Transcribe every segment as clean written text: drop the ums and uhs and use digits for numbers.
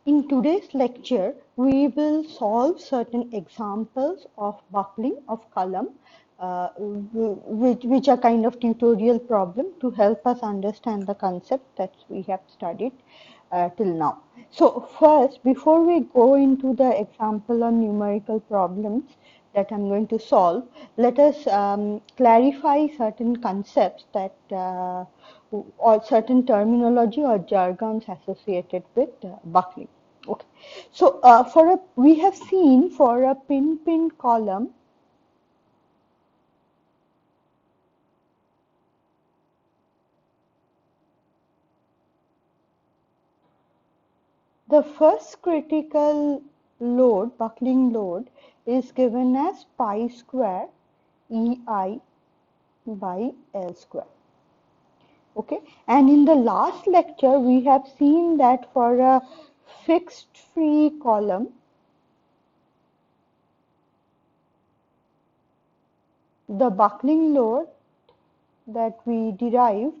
In today's lecture, we will solve certain examples of buckling of column, which are kind of tutorial problem to help us understand the concept that we have studied till now. So first, before we go into the example on numerical problems that I'm going to solve, let us clarify certain concepts that or certain terminology or jargons associated with buckling. Okay, so we have seen for a pin column, the first critical load, buckling load, is given as pi square EI by L square. Okay, and in the last lecture we have seen that for a fixed free column, the buckling load that we derived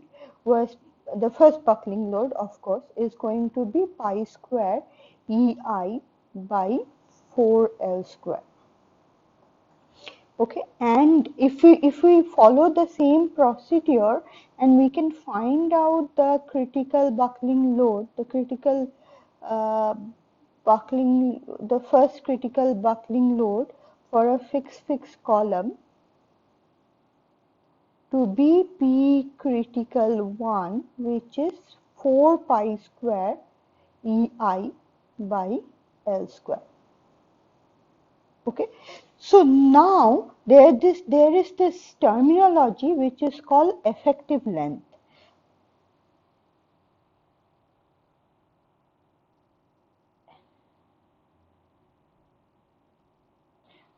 was the first buckling load, of course, is going to be pi square EI by 4L square. Okay, and if we follow the same procedure and we can find out the critical buckling load, the critical the first critical buckling load for a fixed column to be P critical 1, which is 4 pi square EI by L square. Okay, so now there is this terminology which is called effective length.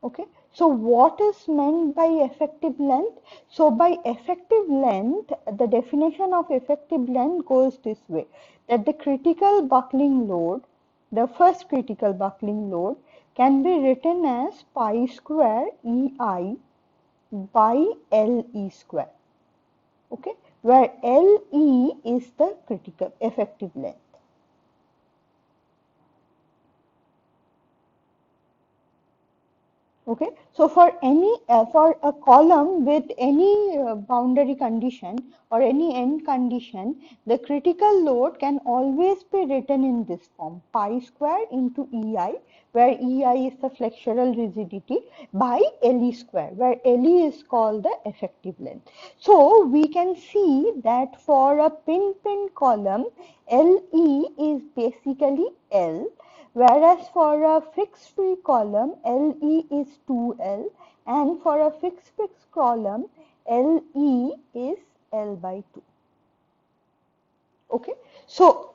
Okay, so what is meant by effective length? So by effective length, the definition of effective length goes this way, that the critical buckling load, the first critical buckling load, can be written as pi square EI by LE square. Okay, where LE is the critical effective length. Okay, so for any for a column with any boundary condition or any end condition, the critical load can always be written in this form: pi square into EI, where EI is the flexural rigidity, by LE square, where LE is called the effective length. So we can see that for a pin column, LE is basically L, whereas for a fixed free column, LE is 2L, and for a fixed column, LE is L by 2. Okay, so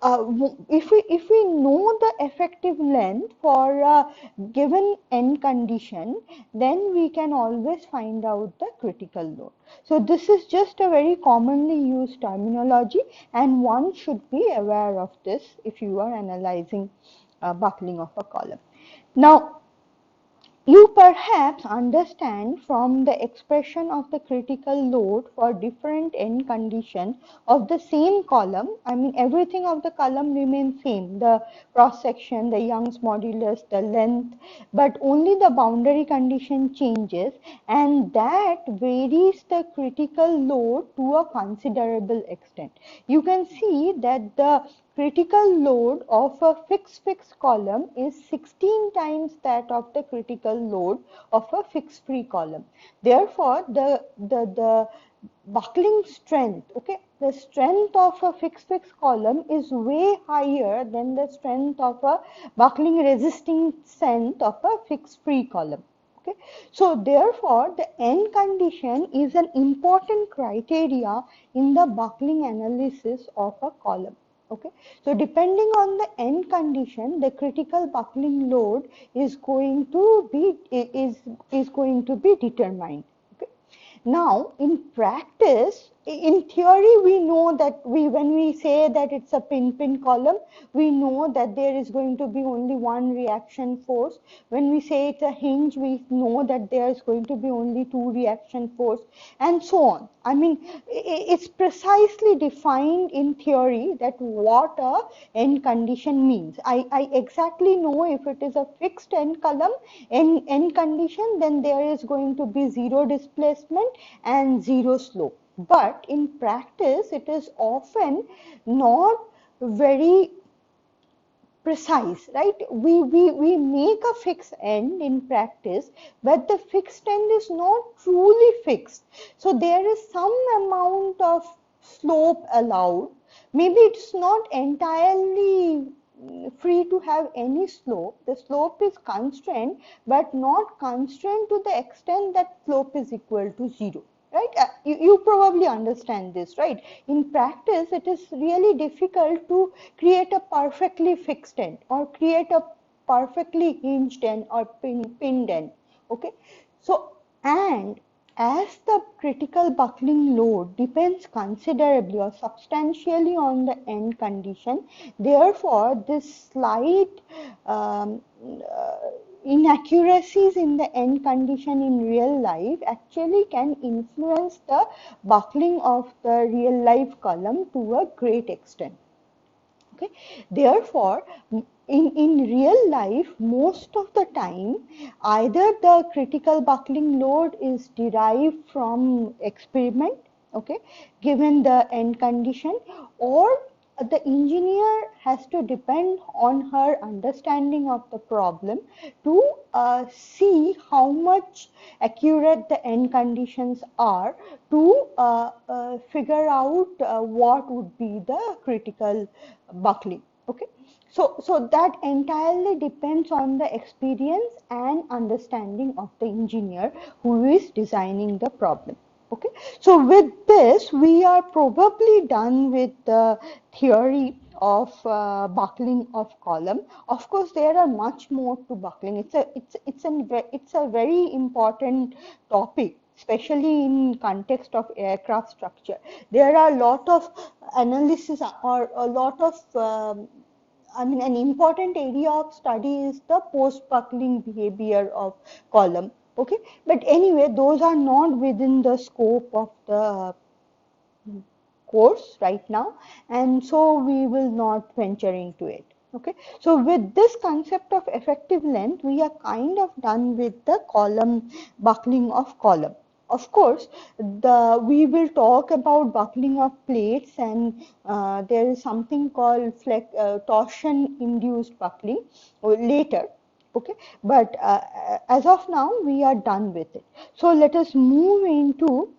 if we know the effective length for a given end condition, then we can always find out the critical load. So this is just a very commonly used terminology, and one should be aware of this if you are analyzing buckling of a column. Now, you perhaps understand from the expression of the critical load for different end condition of the same column. I mean, everything of the column remains same, the cross section, the Young's modulus, the length, but only the boundary condition changes, and that varies the critical load to a considerable extent. You can see that the critical load of a fixed column is 16 times that of the critical load of a fixed free column. Therefore, the buckling strength, okay, the strength of a fixed column is way higher than the strength of a buckling resisting strength of a fixed free column. Okay, so therefore the end condition is an important criteria in the buckling analysis of a column. Okay, so depending on the end condition, the critical buckling load is going to be determined. Okay, now in practice, in theory, we know that when we say that it's a pin-pin column, we know that there is going to be only one reaction force. When we say it's a hinge, we know that there is going to be only two reaction force, and so on. I mean, it's precisely defined in theory that what a end condition means. I exactly know if it is a fixed end column, end condition, then there is going to be zero displacement and zero slope. But in practice, it is often not very precise, right? We make a fixed end in practice, but the fixed end is not truly fixed. So there is some amount of slope allowed. Maybe it's not entirely free to have any slope. The slope is constrained, but not constrained to the extent that slope is equal to zero. Right? You probably understand this, right? In practice, it is really difficult to create a perfectly fixed end or create a perfectly hinged end or pinned end. Okay, so and as the critical buckling load depends considerably or substantially on the end condition, therefore this slight um, uh, inaccuracies in the end condition in real life actually can influence the buckling of the real life column to a great extent. Okay, therefore in real life, most of the time either the critical buckling load is derived from experiment, okay, given the end condition, or the engineer has to depend on her understanding of the problem to see how much accurate the end conditions are to figure out what would be the critical buckling. Okay, so that entirely depends on the experience and understanding of the engineer who is designing the problem. Okay, so with this, we are probably done with the theory of buckling of column. Of course, there are much more to buckling. It's a very important topic, especially in context of aircraft structure. There are a lot of analysis or a lot of an important area of study is the post-buckling behavior of column. Okay, but anyway, those are not within the scope of the course right now, and so we will not venture into it. Okay, so with this concept of effective length, we are kind of done with the column buckling of column. Of course, we will talk about buckling of plates, and there is something called torsion induced buckling later. Okay, but as of now, we are done with it. So let us move into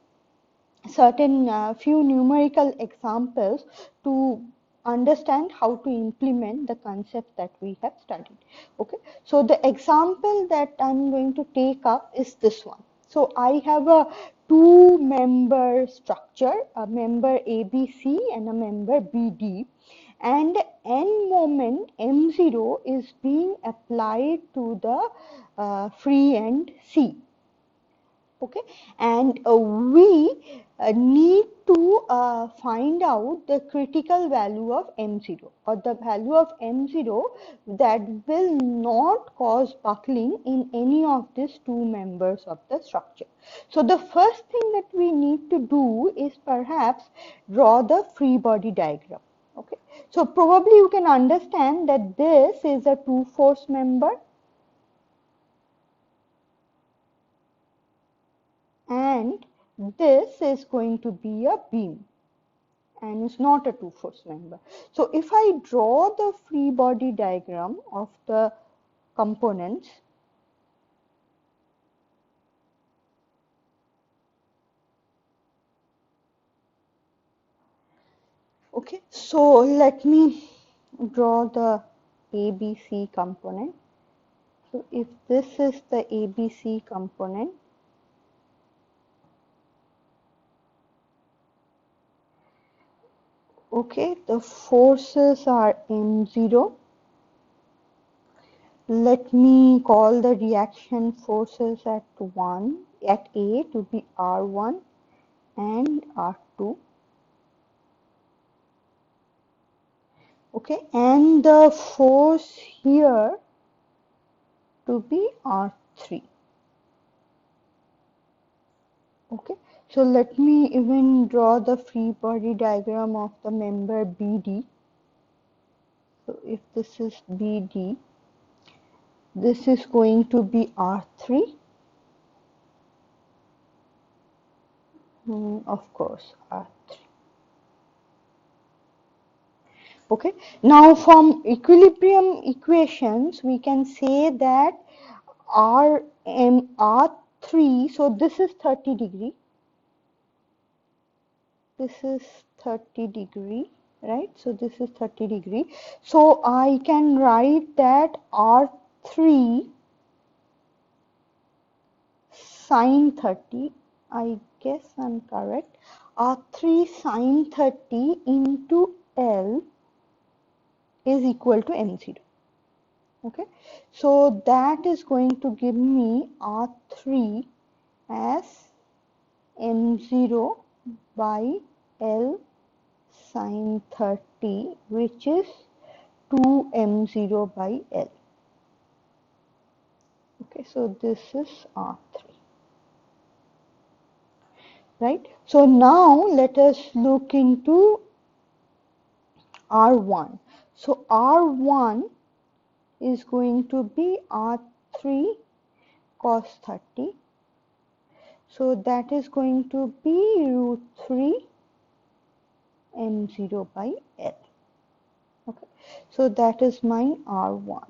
certain few numerical examples to understand how to implement the concept that we have studied. Okay, so the example that I'm going to take up is this one. So I have a two-member structure, a member ABC and a member BD, and n moment m0 is being applied to the free end C. Okay, and we need to find out the critical value of m0 or the value of m0 that will not cause buckling in any of these two members of the structure. So the first thing that we need to do is perhaps draw the free body diagram. Okay, so probably you can understand that this is a two force member and this is going to be a beam and is not a two force member. So if I draw the free body diagram of the components, okay, so let me draw the ABC component. So if this is the ABC component, okay, the forces are m0. Let me call the reaction forces at A to be R1 and R2. Okay, and the force here to be R3. Okay, so let me even draw the free body diagram of the member BD. So if this is BD, this is going to be R3. Of course, R3. Okay, now from equilibrium equations, we can say that R3, so this is 30 degree. This is 30 degree, right? So this is 30 degree. So I can write that R3 sine 30, I guess I'm correct. R3 sine 30 into L is equal to M0. Okay, so that is going to give me R3 as M0 by L sine 30, which is 2m0 by L. Okay, so this is R3. Right? So now let us look into R1. So R1 is going to be R3 cos 30. So that is going to be root 3 m0 by L. Okay, so that is my R1.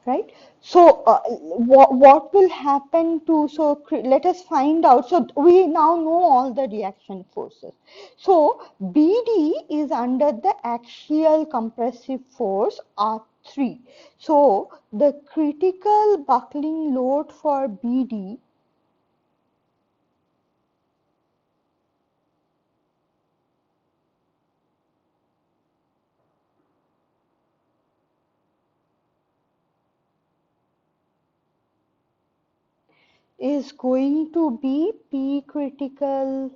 Right, so what will happen to, so let us find out. So we now know all the reaction forces. So BD is under the axial compressive force R3. So the critical buckling load for BD is going to be P critical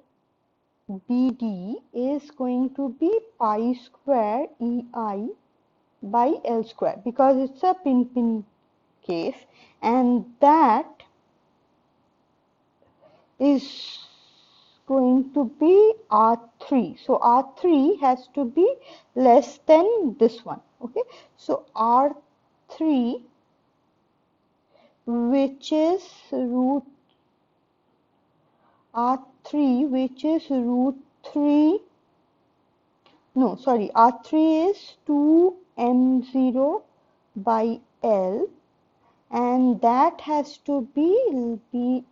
BD is going to be pi square EI by L square, because it's a pin case, and that is going to be R3. So R3 has to be less than this one. Okay, so R3, which is root R3, which is root 3, no, sorry, R3 is 2m0 by L, and that has to be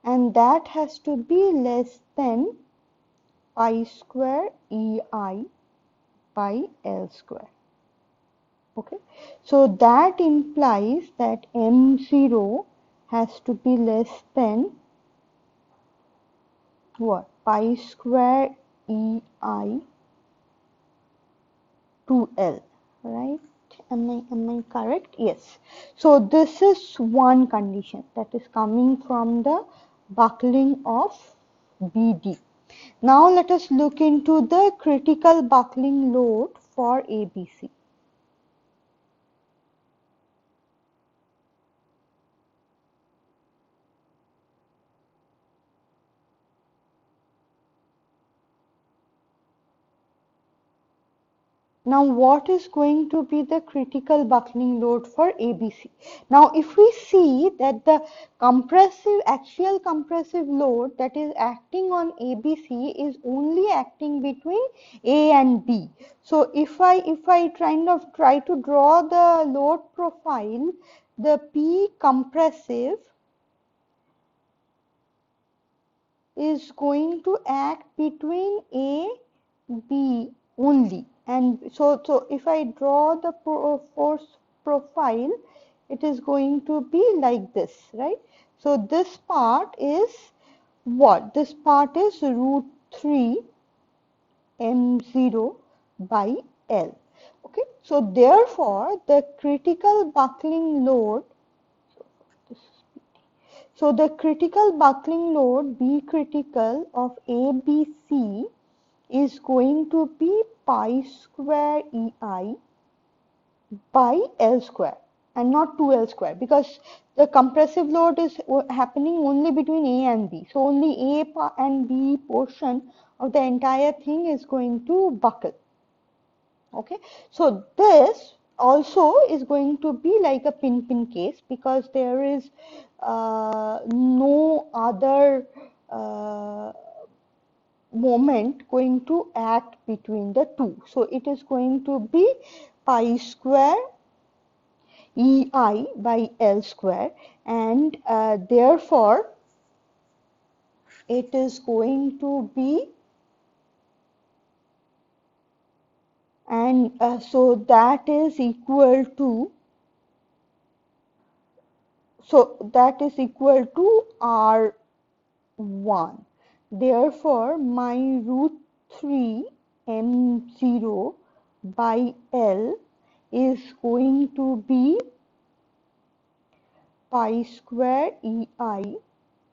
and that has to be less than pi square EI by L square. Okay, so that implies that M0 has to be less than what? Pi square EI to L, right? Am I correct? Yes. So this is one condition that is coming from the buckling of BD. Now let us look into the critical buckling load for ABC. Now, what is going to be the critical buckling load for ABC? Now, if we see that the axial compressive load that is acting on ABC is only acting between A and B. So, if I try to draw the load profile, the P compressive is going to act between A, B only. And so if I draw the force profile, it is going to be like this, right? So this part is what? This part is root 3 m0 by L. Okay, so therefore the critical buckling load, So the critical buckling load B critical of ABC is going to be pi square EI by L square and not 2L square, because the compressive load is happening only between A and B. So only A and B portion of the entire thing is going to buckle. Okay, so this also is going to be like a pin case, because there is no other moment going to act between the two. So it is going to be pi square EI by L square, and therefore it is going to be, and so that is equal to, R1. Therefore my root 3 M0 by L is going to be pi square EI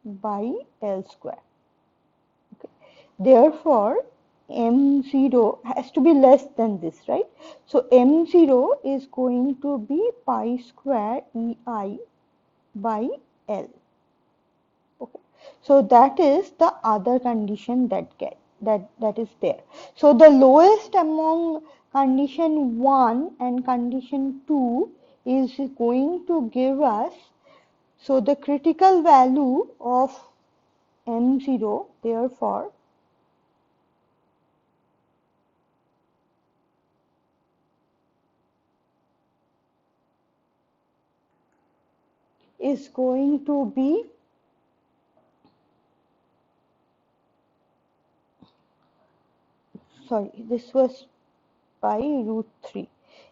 by L square. Okay. Therefore M0 has to be less than this, right? So M0 is going to be pi square EI by L. Okay. So that is the other condition that is there. So the lowest among condition 1 and condition 2 is going to give us, so the critical value of M0 therefore is going to be this was pi root 3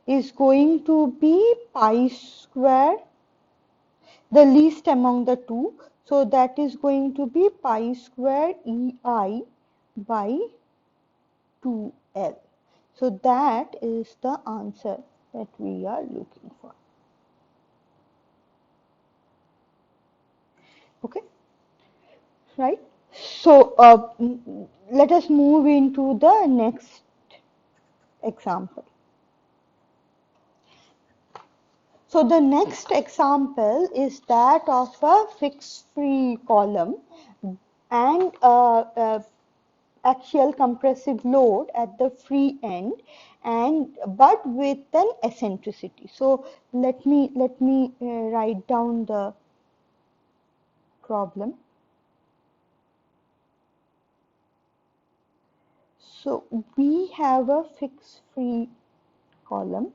is going to be pi square, the least among the two. So that is going to be pi square EI by 2L. So that is the answer that we are looking for. Okay, right? So let us move into the next example. So the next example is that of a fixed free column and axial compressive load at the free end, and but with an eccentricity. So let me write down the problem. So we have a fixed free column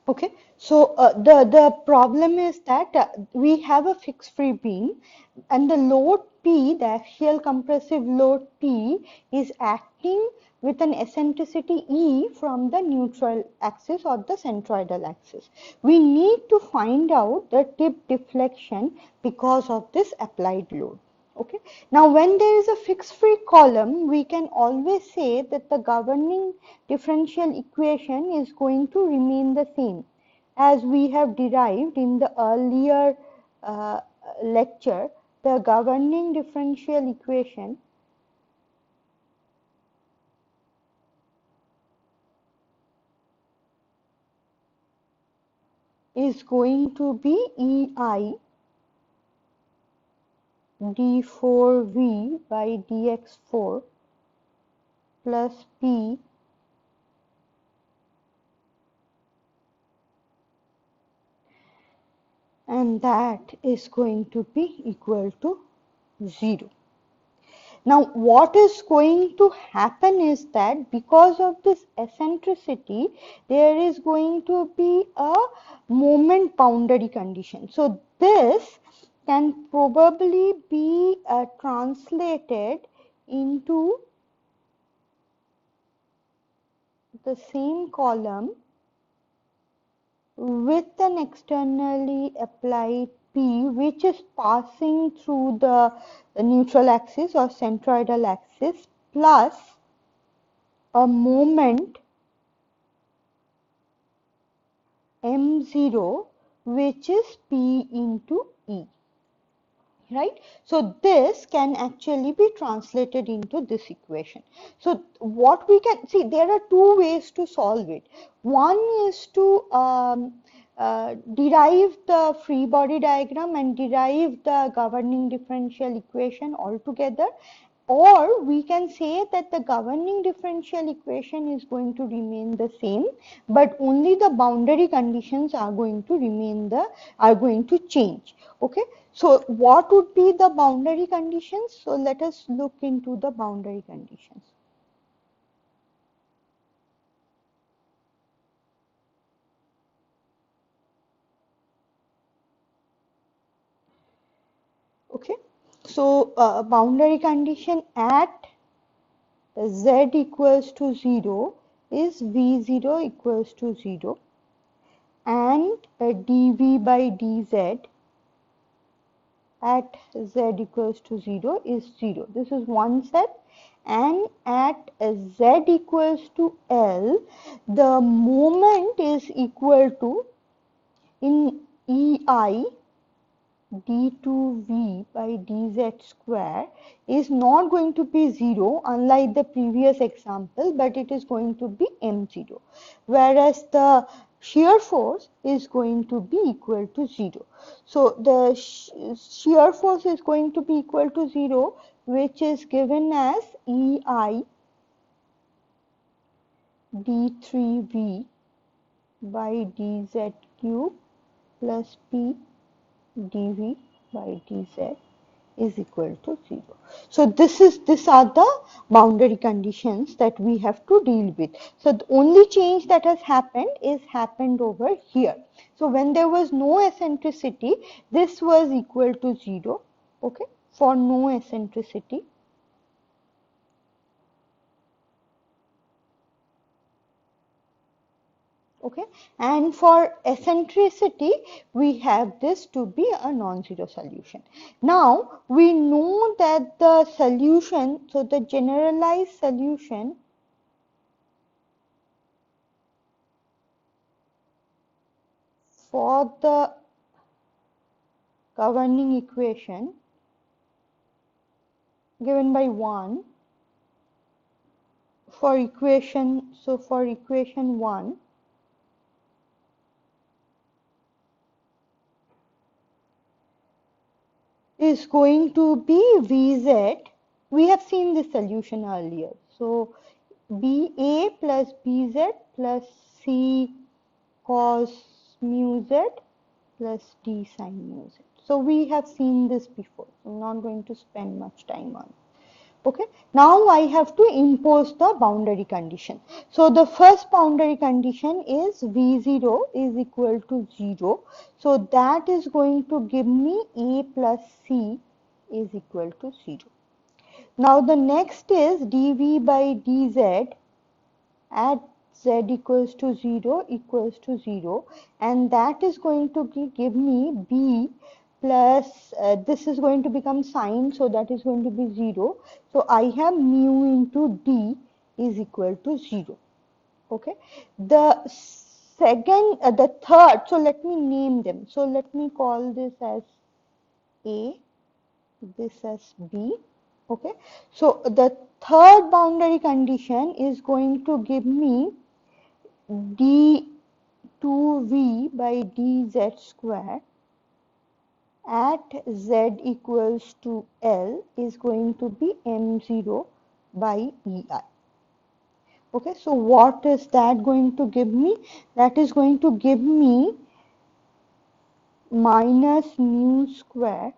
Okay, so the problem is that we have a fixed free beam, and the load P, the axial compressive load P, is acting with an eccentricity E from the neutral axis or the centroidal axis. We need to find out the tip deflection because of this applied load. Okay. Now, when there is a fixed free column, we can always say that the governing differential equation is going to remain the same, as we have derived in the earlier uh, lecture. The governing differential equation is going to be EI d4v by dx4 plus P and that is going to be equal to 0. Now, what is going to happen is that because of this eccentricity, there is going to be a moment boundary condition. So, this can probably be translated into the same column with an externally applied P, which is passing through the neutral axis or centroidal axis, plus a moment m0, which is P into E. Right? So this can actually be translated into this equation. So what we can see, there are two ways to solve it. One is to derive the free body diagram and derive the governing differential equation altogether, or we can say that the governing differential equation is going to remain the same, but only the boundary conditions are going to change. Okay, so what would be the boundary conditions? So let us look into the boundary conditions. Okay, so boundary condition at z equals to 0 is v0 equals to 0 and dv by dz at z equals to 0 is 0. This is one set, and at z equals to L, the moment is equal to, in EI d2v by dz square is not going to be 0 unlike the previous example, but it is going to be m0, whereas the shear force is going to be equal to 0. So the shear force is going to be equal to 0, which is given as EI d3v by dz cube plus P dv by dz is equal to 0. So these are the boundary conditions that we have to deal with. So the only change that has happened is happened over here. So when there was no eccentricity, this was equal to 0. Okay, for no eccentricity. Okay, and for eccentricity we have this to be a non-zero solution. Now we know that the solution, so the generalized solution for the governing equation given by 1 for equation, so for equation 1, is going to be Vz. We have seen this solution earlier. So Ba plus Bz plus C cos mu z plus D sin mu z. So we have seen this before. I'm not going to spend much time on it. Okay, now I have to impose the boundary condition. So the first boundary condition is V0 is equal to 0. So that is going to give me A plus C is equal to 0. Now the next is dV by dz at z equals to 0 equals to 0, and that is going to give me B plus this is going to become sine, so that is going to be 0. So I have mu into D is equal to 0. Okay, the the third, so let me name them. So let me call this as A, this as B. Okay, so the third boundary condition is going to give me d2v by dz square at z equals to L is going to be m0 by ei. Okay, so what is that going to give me? That is going to give me minus mu square,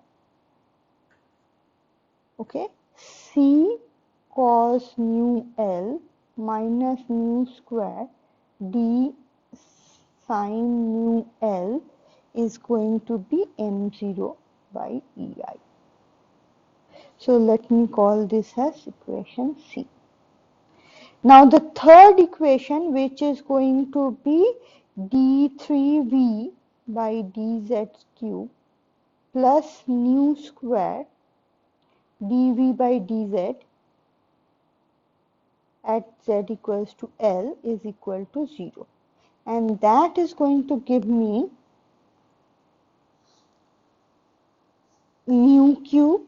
okay, c cos mu L minus mu square d sin mu L is going to be m0 by ei. So let me call this as equation C. Now the third equation, which is going to be d3v by dz cube plus mu square dv by dz at z equals to L is equal to 0. And that is going to give me mu cube.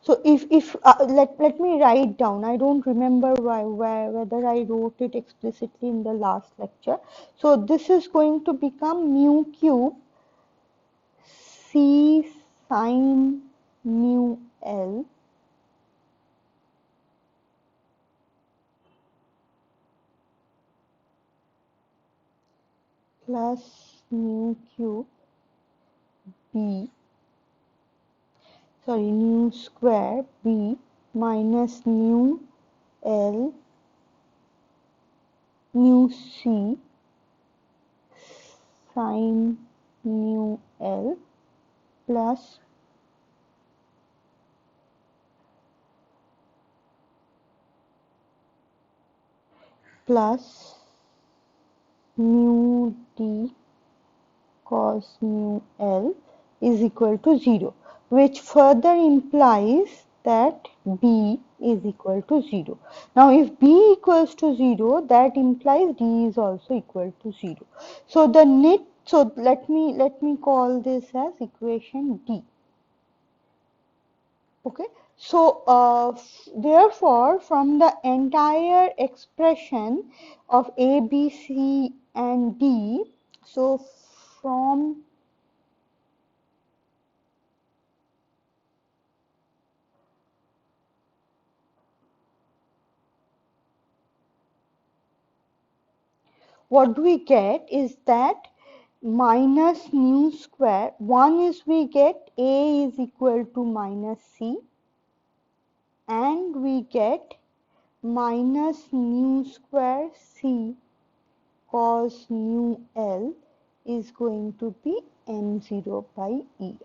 So if let me write down. I don't remember whether I wrote it explicitly in the last lecture. So this is going to become mu cube C sin mu L plus mu cube B, sorry, mu square B minus mu L mu C sin mu L plus mu D cos mu L is equal to 0, which further implies that B is equal to 0. Now if B equals to 0, that implies D is also equal to 0. So the net, so let me call this as equation D. Okay, so therefore from the entire expression of A, B, C and D, so from what do we get is that minus mu square, one is we get A is equal to minus C, and we get minus mu square C cos mu L is going to be m0 by ei.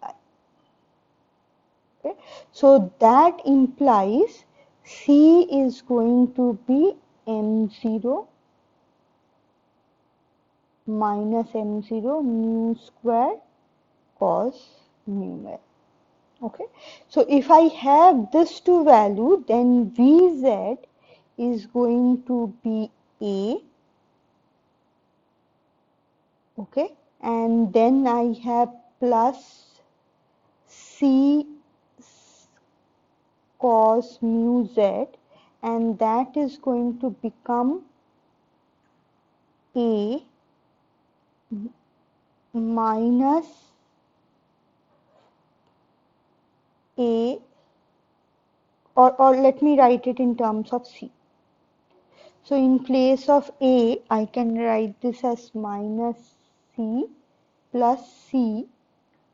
Okay, so that implies C is going to be m0 minus m0 mu square cos mu L. Okay, so if I have this two value, then Vz is going to be A. Okay, and then I have plus C cos mu Z, and that is going to become A minus A, or let me write it in terms of C. So in place of A, I can write this as minus C plus C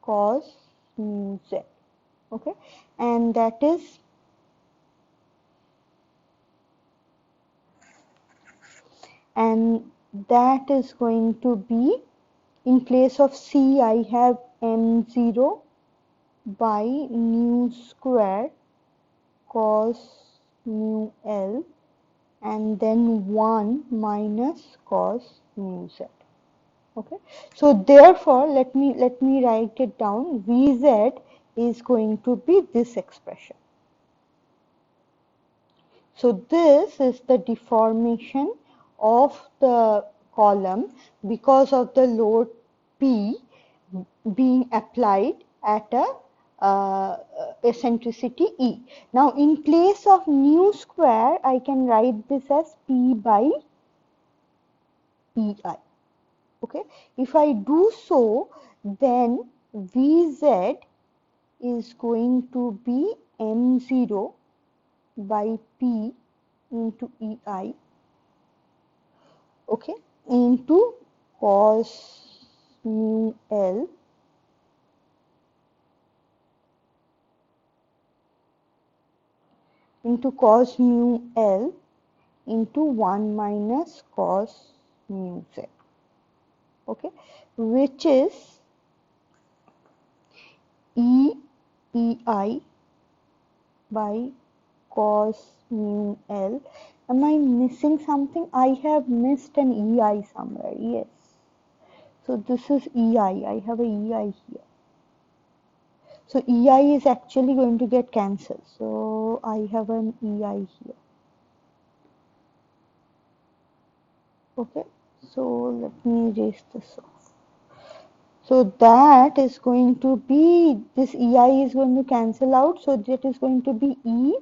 cos mu Z. Okay, and that is and that is going to be, in place of C I have m0 by mu square cos mu L, and then 1 minus cos mu Z. Okay, so therefore let me write it down. Vz is going to be this expression. So this is the deformation of the column because of the load P being applied at a eccentricity E. Now in place of mu square, I can write this as P by EI. Okay, if I do so, then Vz is going to be m0 by P into EI, okay, into cos mu L into 1 minus cos mu Z, okay, which is EI by cos mu L. Am I missing something? I have missed an EI somewhere. Yes. So this is EI. I have a EI here. So EI is actually going to get cancelled. So I have an EI here. Okay. So let me erase this off. So that is going to be, this EI is going to cancel out. So that is going to be E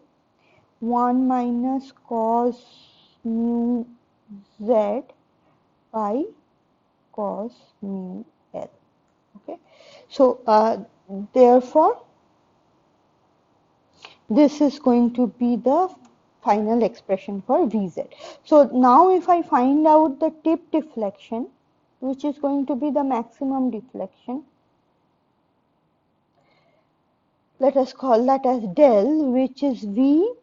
1 minus cos mu Z by cos mu L. Okay, so therefore this is going to be the final expression for Vz. So now if I find out the tip deflection, which is going to be the maximum deflection, let us call that as del, which is V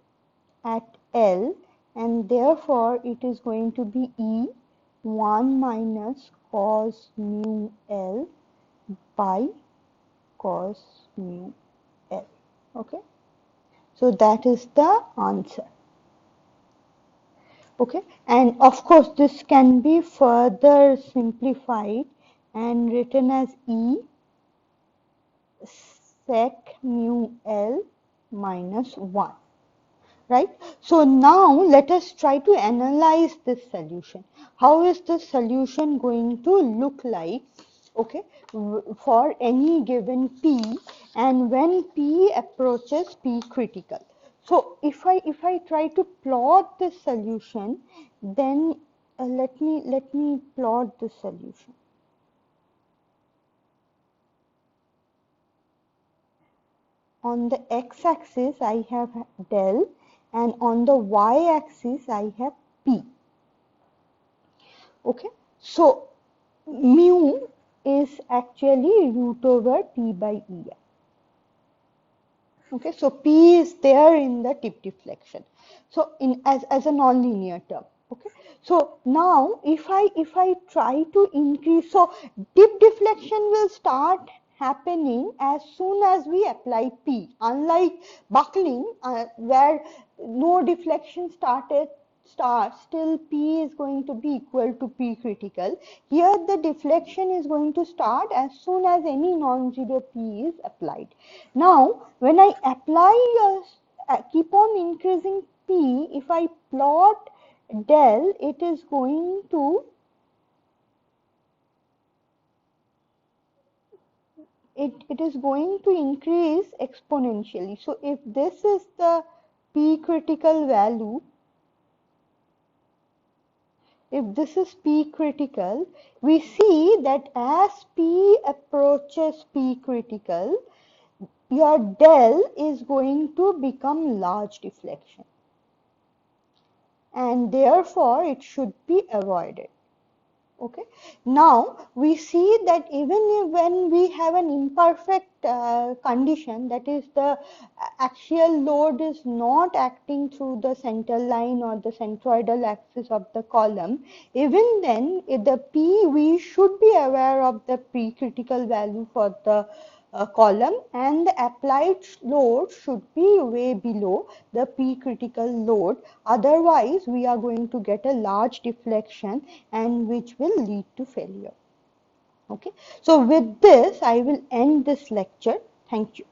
at L, and therefore it is going to be E 1 minus cos mu L by cos mu L. Okay, so that is the answer. Okay, and of course this can be further simplified and written as E sec mu L minus 1. Right? So now let us try to analyze this solution. How is the solution going to look like, okay, for any given P, and when P approaches P critical? So if I try to plot this solution, then let me plot the solution. On the x-axis I have del, and on the y-axis I have P. Okay, so mu is actually root over P by EI. Okay, so P is there in the tip deflection. So as a nonlinear term. Okay, so now if I try to increase, so tip deflection will start happening as soon as we apply P. Unlike buckling, where no deflection starts, still P is going to be equal to P critical. Here the deflection is going to start as soon as any non-zero P is applied. Now when I apply, keep on increasing P, if I plot del, it is going to increase exponentially. So if this is the P critical value, if this is P critical, we see that as P approaches P critical, your del is going to become large deflection, and therefore it should be avoided. Okay. Now we see that when we have an imperfect condition, that is the axial load is not acting through the center line or the centroidal axis of the column, even then the P, we should be aware of the pre-critical value for the column, and the applied load should be way below the P-critical load. Otherwise, we are going to get a large deflection and which will lead to failure. Okay. So with this, I will end this lecture. Thank you.